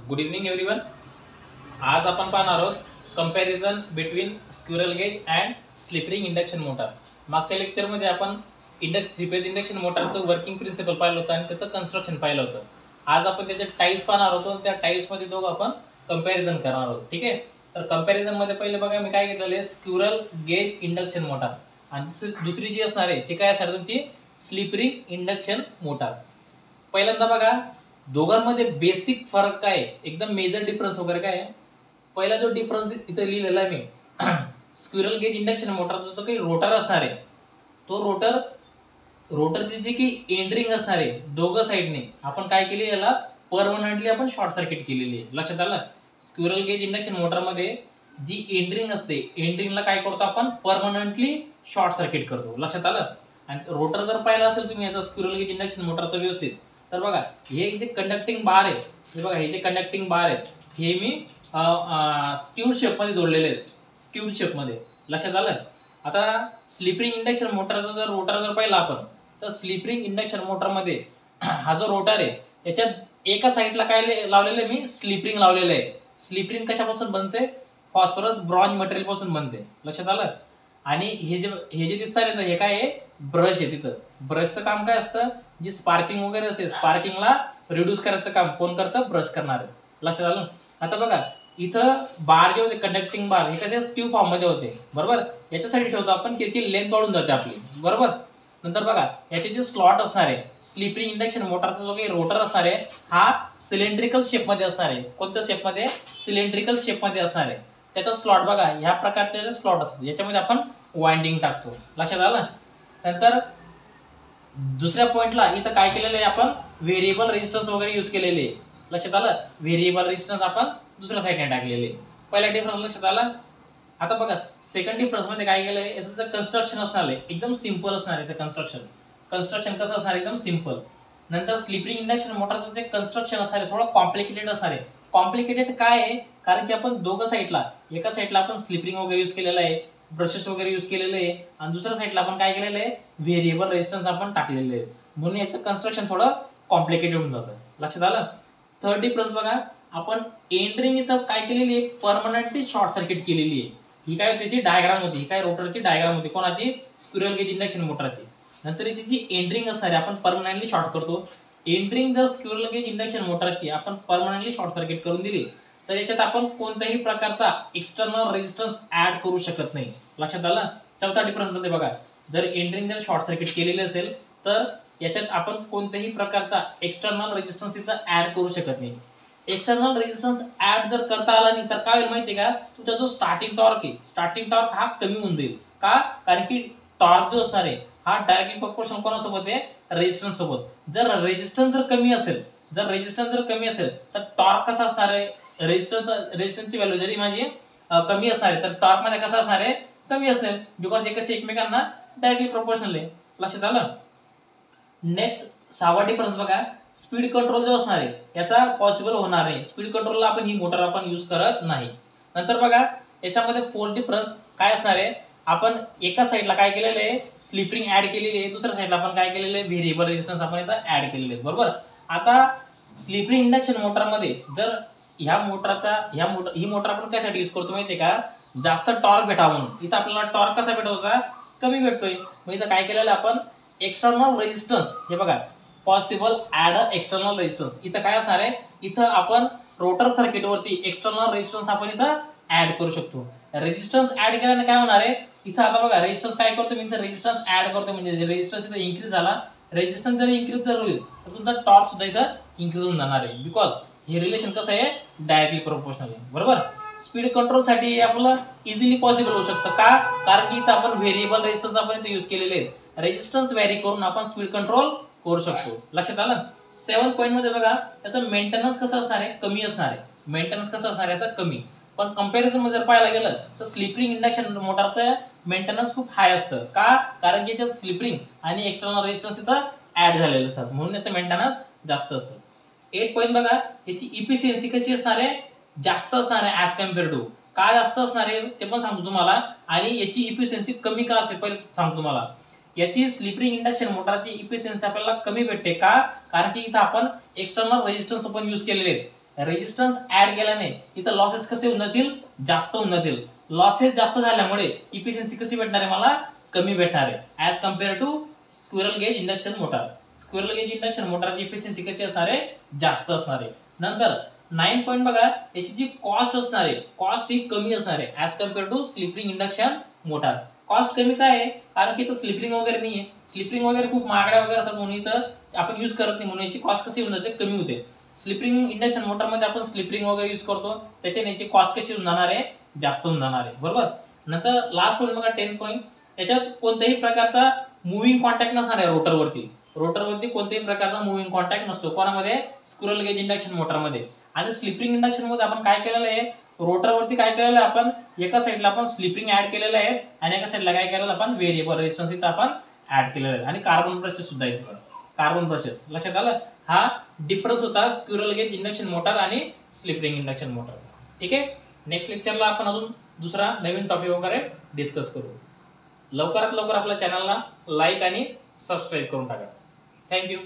Good evening everyone. आज आपण पाहणार आहोत comparison between squirrel cage and slip ring induction motor. मागच्या लेक्चरमध्ये आपण थ्री फेज इंडक्शन मोटरचं वर्किंग प्रिन्सिपल पाहिलं होतं आणि त्याचं कन्स्ट्रक्शन पाहिलं होतं. आज आपण त्याचे टाईप्स पाहणार होतो. त्या टाईप्समध्ये दोघं आपण कंपॅरिझन करणार आहोत. ठीक आहे. तर कंपॅरिझनमध्ये पहिले बघा मी काय घेतलेलं आहे, स्क्विरल गेज इंडक्शन मोटर आणि दुसरी जी असणार आहे ती काय असणार तुमची स्लिप रिंग इंडक्शन मोटर. पहिल्यांदा बघा दोघांमध्ये बेसिक फरक काय आहे, एकदम मेजर डिफरन्स वगैरे काय आहे. पहिला जो डिफरन्स इथे लिहिलेला आहे मी, स्क्विरल गेज इंडक्शन मोटरचा जो काही रोटर असणार आहे तो रोटरची जी की एंड असणार आहे दोघं साईडने आपण काय केली, याला परमनंटली आपण शॉर्ट सर्किट केलेली आहे. लक्षात आलं. स्क्विरल गेज इंडक्शन मोटरमध्ये जी एंड असते, एंड काय करतो आपण परमनंटली शॉर्ट सर्किट करतो. लक्षात आलं. आणि रोटर जर पाहिला असेल तुम्ही याचा स्क्विरल गेज इंडक्शन मोटरचा व्यवस्थित, तर बघा हे जे कंडक्टिंग बार आहे, हे बघा हे जे कंडक्टिंग बार आहेत हे मी स्क्यू शेप मध्ये जोडलेले आहेत, स्क्यू शेप मध्ये. लक्षात आलं. आता स्लिप रिंग इंडक्शन मोटरचा जर रोटर जर पाहिला आपण, तर स्लिप रिंग इंडक्शन मोटर मध्ये हा जो रोटर आहे याच्यात एका साईडला काय लावलेलं आहे मी, स्लिप रिंग लावलेलं आहे. स्लिप रिंग कशापासून बनते, फॉस्फरस ब्रॉन्झ मटेरियल पासून बनते. लक्षात आलं. आणि हे जे दिसतात ना हे काय आहे, ब्रश आहे. तिथं ब्रशचं काम काय असतं, जी स्पार्किंग वगैरे असते स्पार्किंगला रिड्यूस करायचं काम कोण करतं, ब्रश करणार आहे. लक्षात आलं. आता बघा इथं बार जे होते कंडक्टिंग बार हे कसे स्क्यू फॉर्म मध्ये होते, बरोबर. याच्यासाठी ठेवतो आपण की याची लेंथ वाढून जाते आपली, बरोबर. नंतर बघा याचे जे स्लॉट असणार आहे, स्लिप रिंग इंडक्शन मोटरचा जो काही रोटर असणार आहे हा सिलेंड्रिकल शेप मध्ये असणार आहे. कोणत्या शेप मध्ये, सिलेंड्रिकल शेप मध्ये असणार आहे. त्याचा स्लॉट बघा ह्या प्रकारचे स्लॉट असतात, याच्यामध्ये आपण वाइंडिंग टाकतो. लक्षात आलं. नंतर दुसऱ्या पॉइंटला इथं काय केलेलं आहे, आपण व्हेरिएबल रेजिस्टन्स वगैरे युज केलेले आहे. लक्षात आलं. व्हेरिएबल रेजिस्टन्स आपण दुसऱ्या साईडने टाकलेले. पहिला डिफरन्स लक्षात आला. आता बघा सेकंड डिफरन्स मध्ये काय केलंय, याचं कन्स्ट्रक्शन असणार आहे एकदम सिंपल असणार आहे. कन्स्ट्रक्शन कसं असणार, एकदम सिंपल. नंतर स्लिप रिंग इंडक्शन मोटरचं जे कन्स्ट्रक्शन असणार आहे थोडं कॉम्प्लिकेटेड असणार आहे. कॉम्प्लिकेटेड काय आहे, कारण की आपण दोघं साईडला, एका साईडला आपण स्लिप रिंग वगैरे युज केलेलं आहे, ब्रशेस वगैरे युज केलेले आहे, आणि दुसऱ्या साईडला आपण काय केलेलं आहे, व्हेरिएबल रेजिस्टन्स आपण टाकलेले आहे. म्हणून याचं कन्स्ट्रक्शन थोडं कॉम्प्लिकेटेड होऊन जातं. लक्षात आलं. थर्ड डिफरन्स बघा, आपण एंड रिंग इथं काय केलेली आहे, परमनंटली शॉर्ट सर्किट केलेली आहे. ही काय त्याची डायग्राम होती, ही काय रोटरची डायग्राम होती, कोणाची, स्क्विरल गेज इंडक्शन मोटरची. नंतर याची जी एंड रिंग असणार आहे आपण परमनंटली शॉर्ट करतो. एंड रिंग जर स्क्विरल गेज इंडक्शन मोटरची आपण परमनंटली शॉर्ट सर्किट करून दिली तर याच्यात आपण कोणत्याही प्रकारचा एक्सटर्नल रेजिस्टन्स ऍड करू शकत नाही. लक्षात आलं. चौथा डिफरन्स मध्ये बघा, जर एंड रिंग जर शॉर्ट सर्किट केलेली असेल तर याच्यात आपण कोणत्याही प्रकारचा एक्सटर्नल रेजिस्टन्स इथं ऍड करू शकत नाही. एक्सटर्नल रेजिस्टन्स ऍड जर करता आला नाही तर काय होईल माहितीये का, तुझा जो स्टार्टिंग टॉर्क आहे, स्टार्टिंग टॉर्क हा कमी होऊन जाईल. का, कारण की टॉर्क जो असणार आहे हा डायरेक्टली प्रोपोर्शनल कोणासोबत आहे, रेजिस्टन्स सोबत. जर रेजिस्टन्स जर कमी असेल तर टॉर्क कसा असणार आहे, रेजिस्टन्सची व्हॅल्यू जरी माझी कमी असणार आहे तर टॉर्क मध्ये कसं असणार आहे, कमी असेल. बिकॉज हे कसे एकमेकांना डायरेक्टली प्रोपोर्शनल आहे. लक्षात आलं. नेक्स्ट सहावा डिफरन्स बघा, स्पीड कंट्रोल जो असणार आहे याचा पॉसिबल होणार नाही. स्पीड कंट्रोलला आपण ही मोटर आपण यूज करत नाही. नंतर बघा याच्यामध्ये फोर्थ डिफरन्स काय असणार आहे, आपण एका साईडला काय केलेलं आहे, स्लिप रिंग ऍड केलेली आहे, दुसऱ्या साईडला आपण काय केलेलं आहे, व्हेरिएबल रेजिस्टन्स आपण इथं ऍड केलेले आहेत, बरोबर. आता स्लिप रिंग इंडक्शन मोटरमध्ये जर ही मोटर आपण कशासाठी यूज करतो माहितीये का, जास्त टॉर्क भेटावा म्हणून. इथं आपल्याला टॉर्क कसा भेटत होता, कमी भेटतोय. मग इथं काय केलेलं आपण एक्सटर्नल रेजिस्टन्स, हे बघा पॉसिबल ऍड एक्सटर्नल रेजिस्टन्स. इथं काय असणार आहे, इथं आपण रोटर सर्किट वरती एक्सटर्नल रेजिस्टन्स आपण इथं ऍड करू शकतो. रेजिस्टन्स ऍड केल्याने काय होणार आहे, इथं आता बघा रेजिस्टन्स काय करतो मी, इथं रेजिस्टन्स ऍड करतो म्हणजे रेजिस्टन्स इथं इन्क्रीज झाला. रेजिस्टन्स जर इन्क्रीज जर होईल तर तुमचा टॉर्क सुद्धा इथं इन्क्रीज होऊन जाणार आहे. बिकॉज हे रिलेशन कसं आहे, डायरेक्टली प्रोपोर्शनल आहे, बरोबर. स्पीड कंट्रोल साठी आपल्याला इझिली पॉसिबल होऊ शकतं. का, कारण की इथं आपण व्हेरिएबल रेजिस्टन्स आपण इथे यूज केलेले आहेत. रेजिस्टन्स व्हॅरी करून आपण स्पीड कंट्रोल करू शकतो. लक्षात आलं. 7 पॉईंट मध्ये बघा याचं मेंटेनन्स कसं असणार आहे, कमी असणार आहे. मेंटेनन्स कसं असणार आहे, याचं कमी. पण कंपॅरिझन मध्ये जर पाहायला गेलं तर स्लिप रिंग इंडक्शन मोटरचं मेंटेनन्स खूप हाय असतं. का, कारण की याच्यात स्लिप रिंग आणि एक्सटर्नल रेजिस्टन्स इथं ऍड झालेले असतात, म्हणून याचं मेंटेनन्स जास्त असतं. 8 पॉईंट बघा, याची इफिशियन्सी कशी असणार आहे, जास्त असणार आहे ऍज कम्पेअर टू. का जास्त असणार आहे ते पण सांगतो तुम्हाला, आणि याची इफिशियन्सी कमी का असेल पहिले सांगतो तुम्हाला. याची स्लिप रिंग इंडक्शन मोटरची इफिशियन्सी आपल्याला कमी भेटते. का, कारण की इथं आपण एक्सटर्नल रेजिस्टन्स आपण यूज केलेले आहेत. रेजिस्टन्स ऍड केल्याने इथं लॉसेस कसे होऊन जातील, जास्त होऊन जातील. लॉसेस जास्त झाल्यामुळे इफिशियन्सी कशी भेटणार आहे मला, कमी भेटणार आहे as compare to squirrel cage induction motor. Squirrel cage induction मोटरची इफिशियन्सी कशी असणार आहे, जास्त असणार आहे. नंतर 9 पॉईंट बघा, याची जी कॉस्ट असणार आहे, कॉस्ट ही कमी असणार आहे as compare to slip ring induction motor. Cost कमी काय आहे, कारण की इथं स्लिप रिंग वगैरे नाही आहे. स्लिप रिंग वगैरे खूप महागड्या वगैरे असतात म्हणून इथं आपण युज करत नाही, म्हणून याची कॉस्ट कशी होऊन जाते, कमी होते. स्लिप रिंग इंडक्शन मोटर मध्ये आपण स्लिप रिंग वगैरे युज करतो, त्याच्याने याची कॉस्ट कशी होऊन जाणार आहे, जास्त होऊन जाणार आहे. बरोबर. नंतर लास्ट पॉईंट बघा 10 पॉईंट, याच्यात कोणत्याही प्रकारचा मुव्हिंग कॉन्टॅक्ट नसणार आहे रोटरवरती. रोटरवरती कोणत्याही प्रकारचा मुव्हिंग कॉन्टॅक्ट नसतो. कोणामध्ये, स्क्विरल गेज इंडक्शन मोटरमध्ये. आणि स्लिप रिंग इंडक्शन मध्ये आपण काय केलेलं आहे, रोटरवरती काय केलेलं आहे, आपण एका साईडला आपण स्लिप रिंग ऍड केलेलं आहे आणि एका साईडला काय केलेलं आपण व्हेरिएबल रेजिस्टन्स इथं आपण ऍड केलेलं आहे. आणि कार्बन ब्रशेस सुद्धा आहेत, कार्बन ब्रशेस. लक्षात आलं, हा डिफरन्स होता स्क्विरल गेज इंडक्शन मोटर आणि स्लिप रिंग इंडक्शन मोटरचा. ठीक आहे. नेक्स्ट लेक्चरला आपण अजून दुसरा नवीन टॉपिक वगैरे डिस्कस करू. लवकरात लवकर आपल्या चॅनलला लाईक आणि सबस्क्राईब करून टाका. थँक्यू.